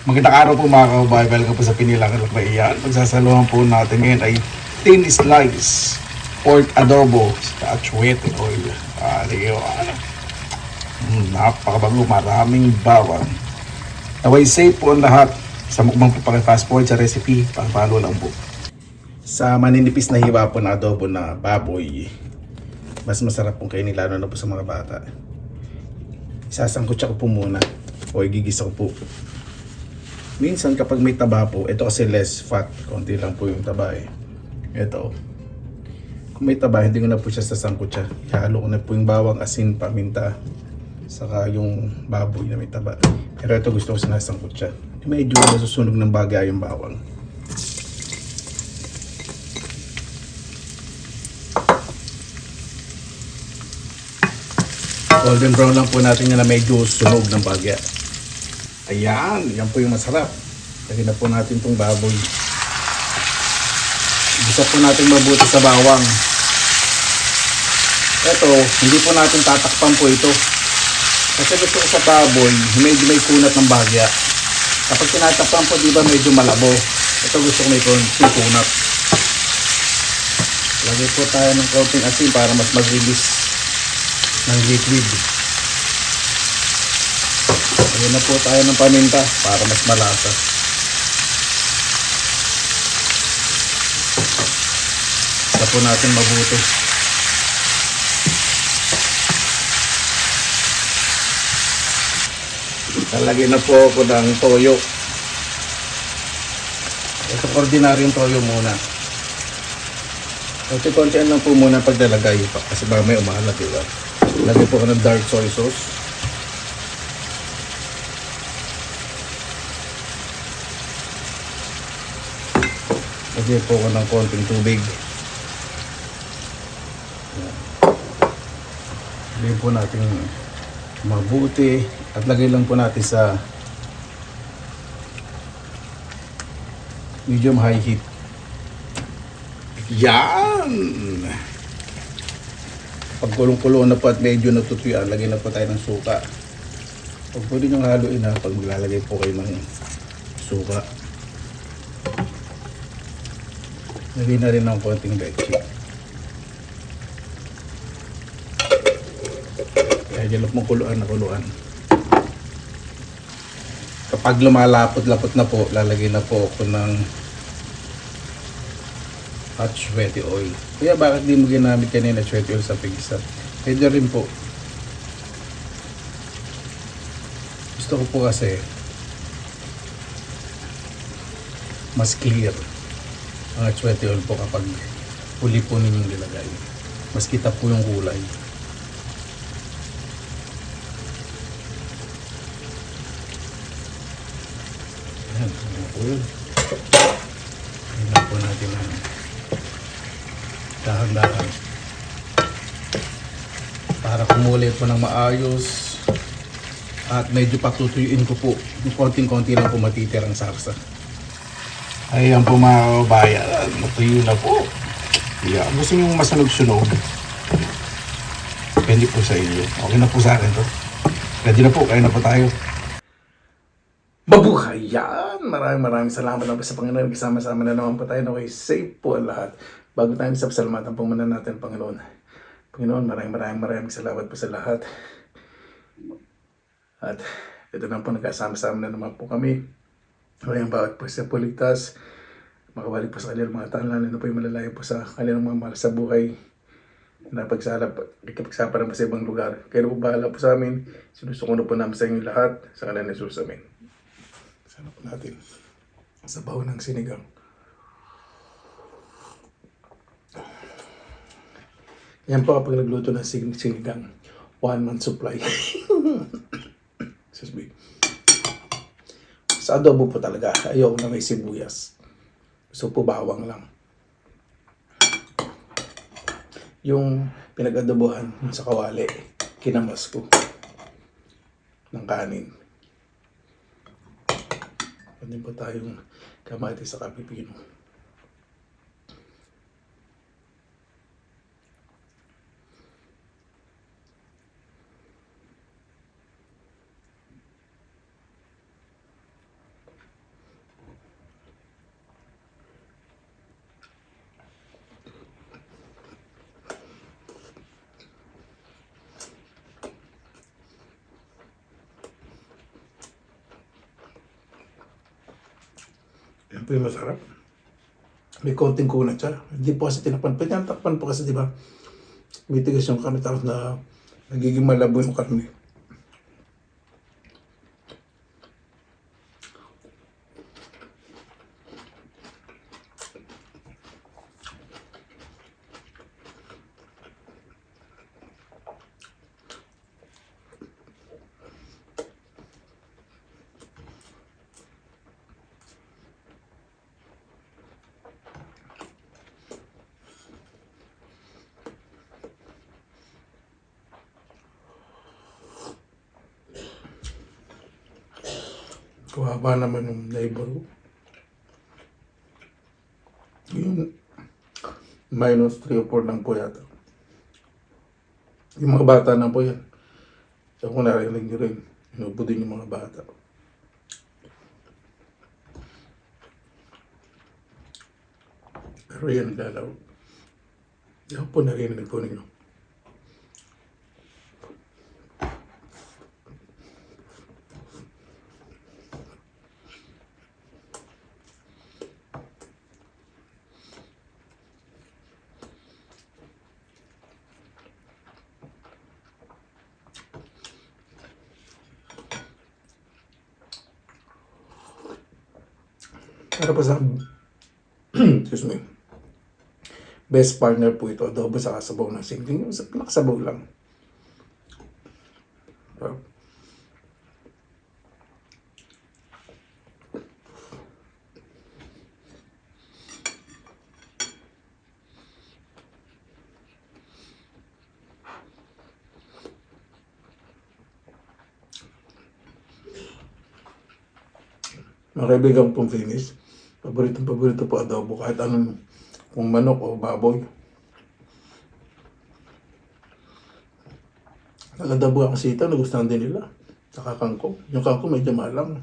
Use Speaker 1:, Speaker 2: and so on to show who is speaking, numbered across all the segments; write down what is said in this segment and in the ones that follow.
Speaker 1: Magandang araw po mga kababayan. Welcome po sa Pinilang Lakbayan. Pagsasaluhan po natin ngayon ay thin slice pork adobo sa atsuete oil. Napakabago, maraming bawang. Naway safe po ang lahat. Sa mukbang po paki-fast forward sa recipe, pang-follow lang po. Sa maninipis na hiwa po na adobo na baboy, mas masarap pong kainin lalo na po sa mga bata. Isasangkutsa ko po muna o igigisa ko po. Minsan kapag may taba po, ito kasi less fat, konti lang po yung taba eh. Ito, kung may taba, hindi ko na po siya sasangkutsa. Ihalo ko na po yung bawang, asin, paminta, saka yung baboy na may taba. Pero ito gusto ko sinasangkutsa. Medyo nasusunog ng bagay yung bawang. Golden brown lang po natin yan na medyo sunog ng bagya. Ayan, yan po yung masarap. Lagyan na po natin itong baboy. Gisa po natin mabuti sa bawang. Ito, hindi po natin tatakpan po ito. Kasi gusto ko sa baboy, medyo may kunat ng bagya. Kapag tinatakpan po, di ba medyo malabo. Ito gusto ko may kunat. Lagyan po tayo ng konting asin para mas mag-release ng liquid. Lagyan na po tayo ng paminta para mas malasa. Isa po natin mabuti. Lalagyan na po ako ng toyo. Ito ordinaryong toyo muna. Konti-kontian lang po muna paglalagay kasi ba may umahalat, diba? Lagyan po ako ng dark soy sauce. Lagyan po ako ng konting tubig. Lagyan po natin mabuti at lagay lang po natin sa medium high heat. Yan! Pag kulong-kulo na po at medyo natutuyuan, lagyan na po tayo ng suka. Huwag po din yung haluin ha pag maglalagay po kayo ng suka. Lagyan na rin ng konting leche. Kaya dyan lang pong kuluan na kuluan. Kapag lumalapot-lapot na po, lalagyan na po ako ng hot sweaty oil. Kaya bakit di mo ginamit kanina sweaty oil sa pigisa? Pwede rin po. Gusto ko po kasi mas clear ang hot sweaty oil po kapag huli po ninyong nilagay. Mas kita po yung kulay. Ayan, ano po yun? Ayan po natin ang dahan-dahan para kumuli po ng maayos at medyo patutuyuin ko po yung konting-konti lang po matitirang sarsa. Ayan po mga kabayan, natuyo na po. Yeah, gusto nyo masunog-sunog, pwede po sa inyo. Okay na po sa akin to. Pwede na po, kaya na po tayo. Mabuhay yan! Maraming salamat lang po sa Panginoon. Kasama-sama na naman po tayo na way safe po ang lahat. Bago tayo sa pasalamatan po muna natin, Panginoon. Panginoon, maraming salamat po sa lahat. At ito na po, nagkasama-sama na naman po kami. Ang bawat po sa puligtas, makabalik po sa kanilang mga tahanan, ano po yung malalayo po sa kanilang mga mahal sa buhay. Napagsapa naman sa ibang lugar. Kaya po bahala po sa amin. Sinusuko na po namin sa inyo lahat sa kanilang Jesus. Amen. Sana po natin sa baho ng sinigang. Yan po kapag nagluto ng sinigang. 1 month supply. Excuse me. Sa adobo po talaga. Ayoko na may sibuyas. Gusto po bawang lang. Yung pinag-adobohan sa kawali, kinamas ko ng kanin. Pwede po tayong kamatis sa pipino. Yan po yung masarap. May konting kunat siya. Hindi po kasi tinakpan. Pwede ang takpan po kasi, di ba? May tigas yung karne tapos na nagiging malabo yung karne. Kawawa naman yung neighbor ko. Yung minus 3 or 4 lang po yata. Yung mga bata na po yan. So kung narinig nyo rin, inubo din yung mga bata. Pero yan, galaw. Yan po narinig po ninyo. Para pa sa excuse me. Best partner po ito, adobo sa kasabaw ng singling. Nakasabaw lang. Mga kaibigan pong finish. Paborito po adobo kahit anong kung manok o baboy. Nag-adobo ang sitaw, nagustuhan din nila. Saka kangkong. Yung kangkong medyo malang.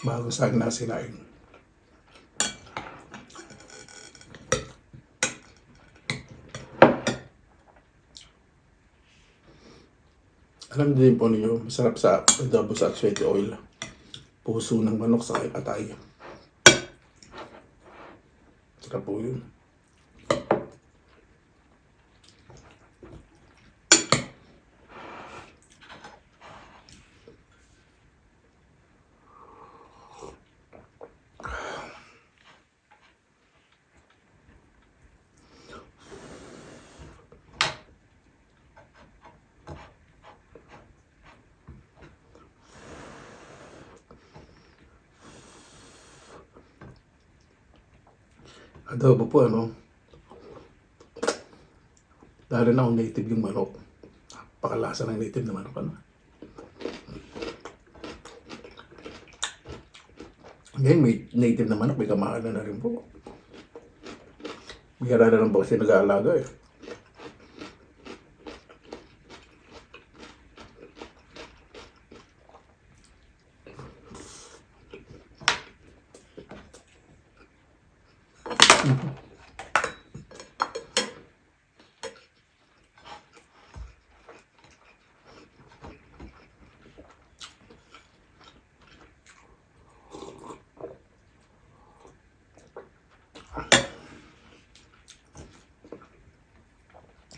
Speaker 1: Bagong saging na sinain. Alam din po niyo, masarap sa adobo sa actuate oil. Puso ng manok sa atay. Sarap po yun. Adobo po dahil na akong native yung manok. Pakalasa ng native na manok Ngayon may native na manok, may kamahalan na rin po. Bihira na lang po kasi nag-aalaga eh.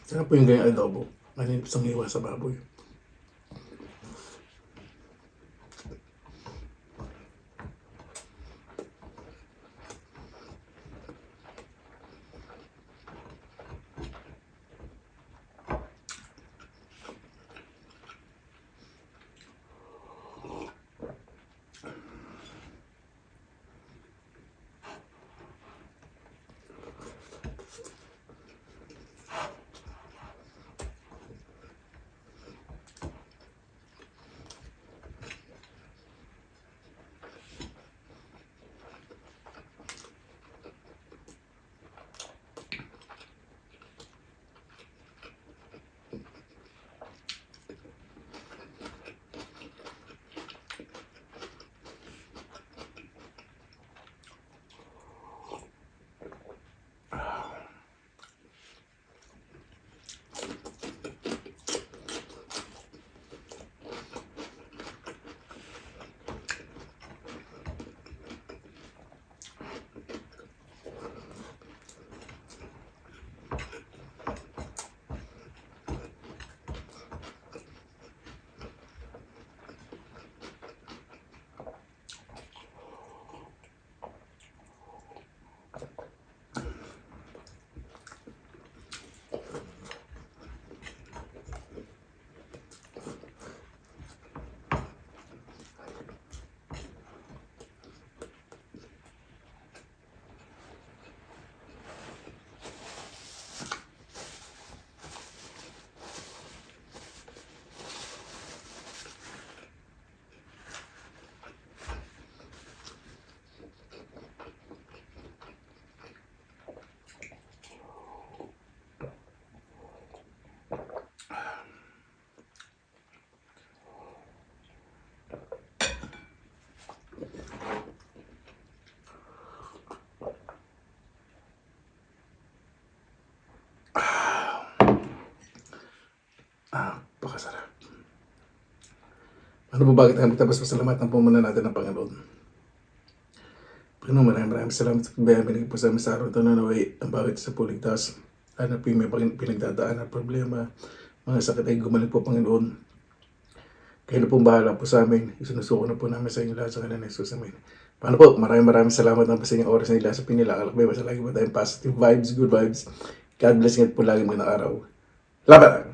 Speaker 1: Sarap po yung ganyang adobo. Maninip sa miwa sa baboy. Pakasarap. Ano po bakit tayo magtabas pasalamatan po muna natin ng Panginoon. Panginoon, maraming salamat sa pagbayang po sa amin sa araw ito na naway ang bakit sa puligtas. Ano po yung may pinagdadaan na problema, mga sakit ay gumaling po Panginoon. Kayo na pong bahala po sa amin. Isinusuko na po namin sa inyo lahat sa kanila na Jesus. Amen. Paano po? Maraming salamat na po sa inyong oras na nila sa pinilakalakbay. Basta lagi po tayong positive vibes, good vibes. God bless ngayon po lagi mga araw. Laban!